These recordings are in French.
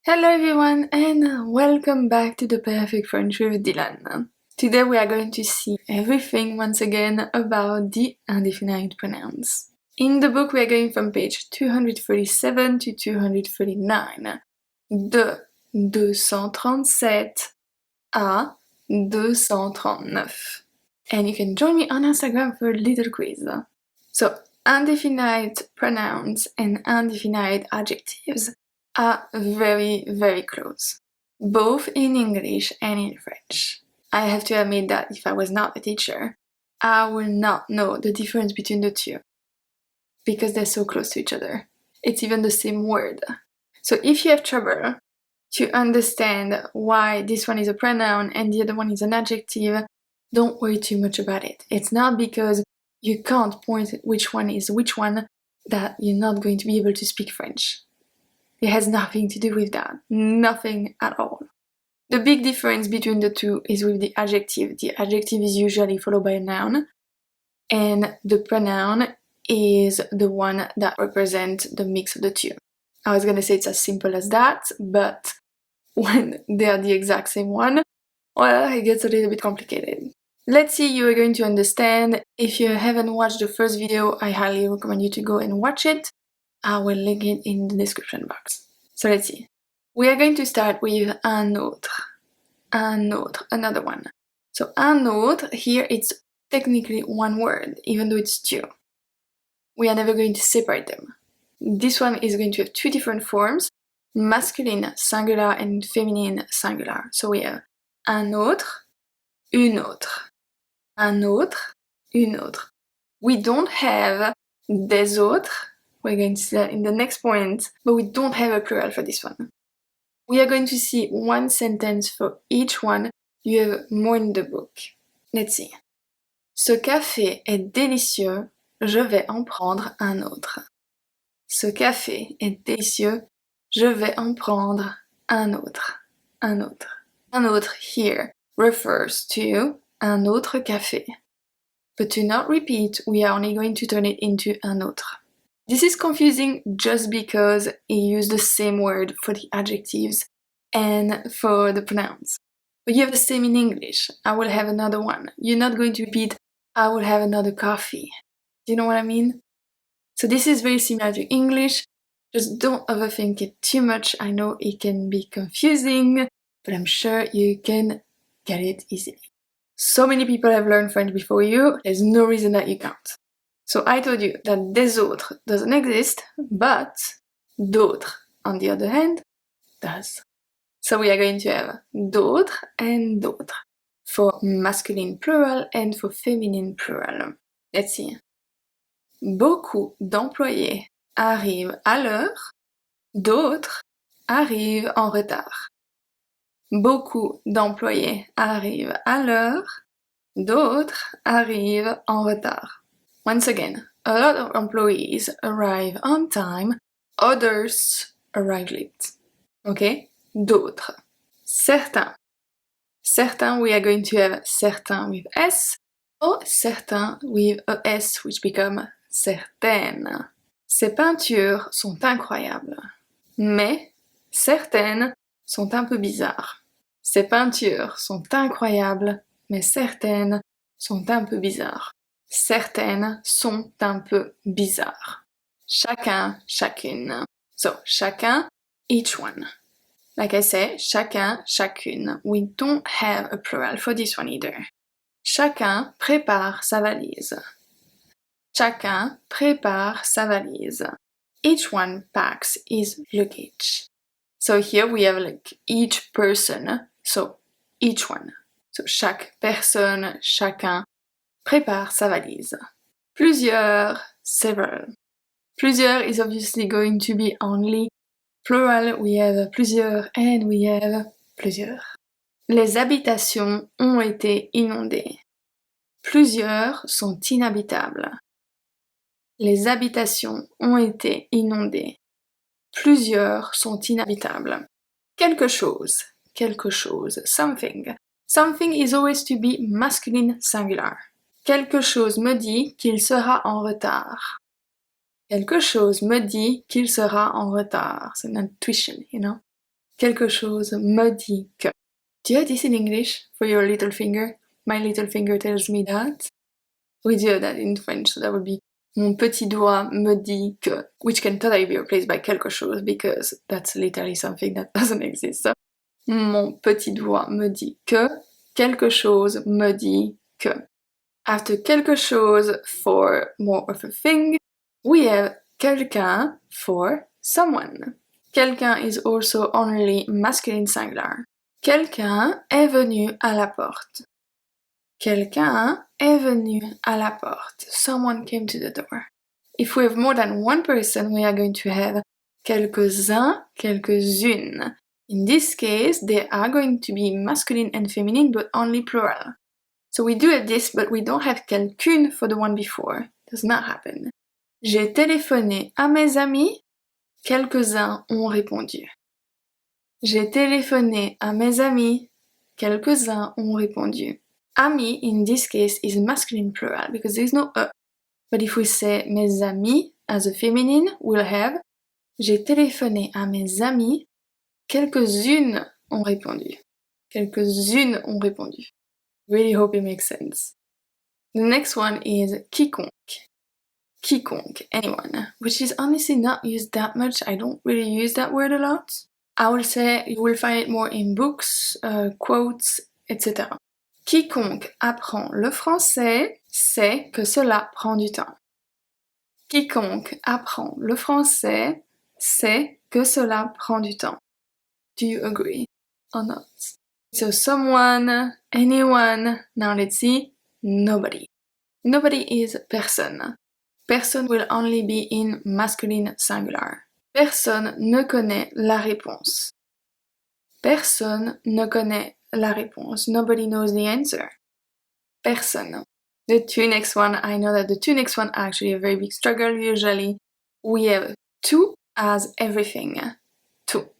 Hello everyone and welcome back to the Perfect French with Dylane. Today we are going to see everything once again about the indefinite pronouns. In the book we are going from page 237 to 239. De 237 à 239. And you can join me on Instagram for a little quiz. So, indefinite pronouns and indefinite adjectives are very, very close, both in English and in French. I have to admit that if I was not a teacher, I would not know the difference between the two, because they're so close to each other. It's even the same word. So if you have trouble to understand why this one is a pronoun and the other one is an adjective, don't worry too much about it. It's not because you can't point which one is which one that you're not going to be able to speak French. It has nothing to do with that. Nothing at all. The big difference between the two is with the adjective. The adjective is usually followed by a noun, and the pronoun is the one that represents the mix of the two. I was gonna say it's as simple as that, but when they are the exact same one, well, it gets a little bit complicated. Let's see you are going to understand. If you haven't watched the first video, I highly recommend you to go and watch it. I will link it in the description box. So let's see. We are going to start with un autre. Un autre, another one. So un autre, here it's technically one word, even though it's two. We are never going to separate them. This one is going to have two different forms, masculine singular and feminine singular. So we have un autre, une autre. Un autre, une autre. We don't have des autres. We're going to see that in the next point, but we don't have a plural for this one. We are going to see one sentence for each one. You have more in the book. Let's see. Ce café est délicieux, je vais en prendre un autre. Ce café est délicieux, je vais en prendre un autre. Un autre. Un autre here refers to un autre café. But to not repeat, we are only going to turn it into un autre. This is confusing just because he used the same word for the adjectives and for the pronouns. But you have the same in English. I will have another one. You're not going to repeat, I will have another coffee. Do you know what I mean? So this is very similar to English. Just don't overthink it too much. I know it can be confusing, but I'm sure you can get it easily. So many people have learned French before you, there's no reason that you can't. So I told you that des autres doesn't exist, but d'autres, on the other hand, does. So we are going to have d'autres and d'autres for masculine plural and for feminine plural. Let's see. Beaucoup d'employés arrivent à l'heure, d'autres arrivent en retard. Beaucoup d'employés arrivent à l'heure, d'autres arrivent en retard. Once again, a lot of employees arrive on time, others arrive late. Okay? D'autres. Certains. Certains, we are going to have certains with S, or certains with a S, which become certaines. Ces peintures sont incroyables, mais certaines sont un peu bizarres. Ces peintures sont incroyables, mais certaines sont un peu bizarres. Certaines sont un peu bizarres. Chacun, chacune. So, chacun, each one. Like I said, chacun, chacune. We don't have a plural for this one either. Chacun prépare sa valise. Chacun prépare sa valise. Each one packs his luggage. So here we have like each person, so each one. So chaque personne, chacun prépare sa valise. Plusieurs, several. Plusieurs is obviously going to be only plural. We have plusieurs and we have plusieurs. Les habitations ont été inondées. Plusieurs sont inhabitables. Les habitations ont été inondées. Plusieurs sont inhabitables. Quelque chose, something. Something is always to be masculine singular. Quelque chose me dit qu'il sera en retard. Quelque chose me dit qu'il sera en retard. C'est une intuition, you know. quelque chose me dit que. Do you have this in English for your little finger? My little finger tells me that. We do have that in French, so that would be mon petit doigt me dit que, which can totally be replaced by quelque chose because that's literally something that doesn't exist. So, mon petit doigt me dit que, quelque chose me dit que. After quelque chose for more of a thing, we have quelqu'un for someone. Quelqu'un is also only masculine singular. Quelqu'un est venu à la porte. Quelqu'un est venu à la porte. Someone came to the door. If we have more than one person, we are going to have quelques-uns quelques-unes. In this case, they are going to be masculine and feminine, but only plural. So we do have this, but we don't have quelqu'une for the one before. Does not happen. J'ai téléphoné à mes amis, quelques-uns ont répondu. J'ai téléphoné à mes amis, quelques-uns ont répondu. Ami in this case is masculine plural because there is no e. But if we say mes amis as a feminine, we'll have j'ai téléphoné à mes amis, quelques-unes ont répondu. Quelques-unes ont répondu. Really hope it makes sense. The next one is quiconque. Quiconque, anyone, which is honestly not used that much. I don't really use that word a lot. I will say you will find it more in books, quotes, etc. Quiconque apprend le français sait que cela prend du temps. Quiconque apprend le français sait que cela prend du temps. Do you agree or not? So someone, anyone, now let's see, nobody. Nobody is personne. Personne will only be in masculine singular. Personne ne connaît la réponse. Personne ne connaît la réponse. Nobody knows the answer. Personne. The two next one, I know that the two next one are actually a very big struggle usually. We have tout as everything. Tout.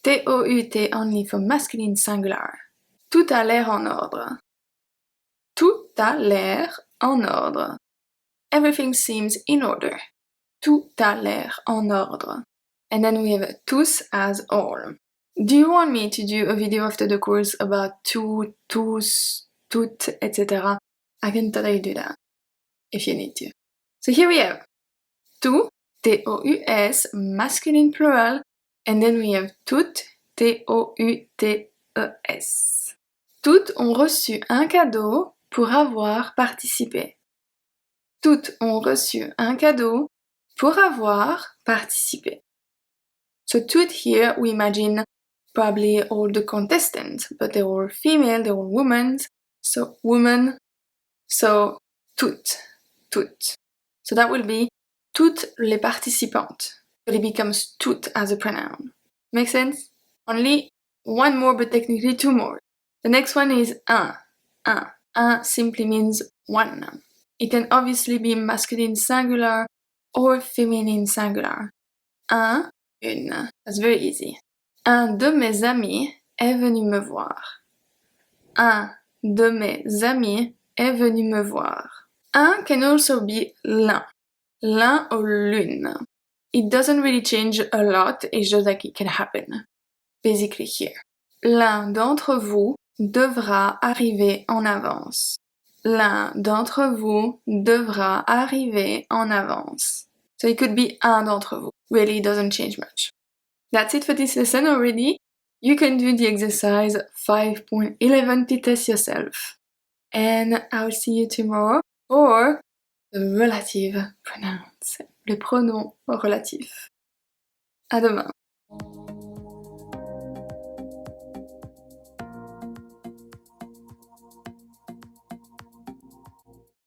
T-O-U-T only for masculine singular. Tout a l'air en ordre. Tout a l'air en ordre. Everything seems in order. Tout a l'air en ordre. And then we have tous as all. Do you want me to do a video after the course about tout, tous, toutes, etc.? I can totally do that if you need to. So here we have tout, T-O-U-S, masculine plural, and then we have toutes, T-O-U-T-E-S. Toutes ont reçu un cadeau pour avoir participé. Toutes ont reçu un cadeau pour avoir participé. So toutes here, we imagine probably all the contestants, but they're all female, they're all women, so woman, so toutes, toutes. So that will be toutes les participantes, but it becomes toutes as a pronoun. Make sense? Only one more, but technically two more. The next one is un. Un simply means one. It can obviously be masculine singular or feminine singular. Un, une. That's very easy. Un de mes amis est venu me voir. Un de mes amis est venu me voir. Un can also be l'un. L'un or l'une. It doesn't really change a lot, it's just like it can happen. Basically here. L'un d'entre vous devra arriver en avance. L'un d'entre vous devra arriver en avance. So it could be un d'entre vous. Really, it doesn't change much. That's it for this lesson already. You can do the exercise 5.11 to test yourself. And I'll see you tomorrow for the relative pronouns, les pronoms relatifs. À demain.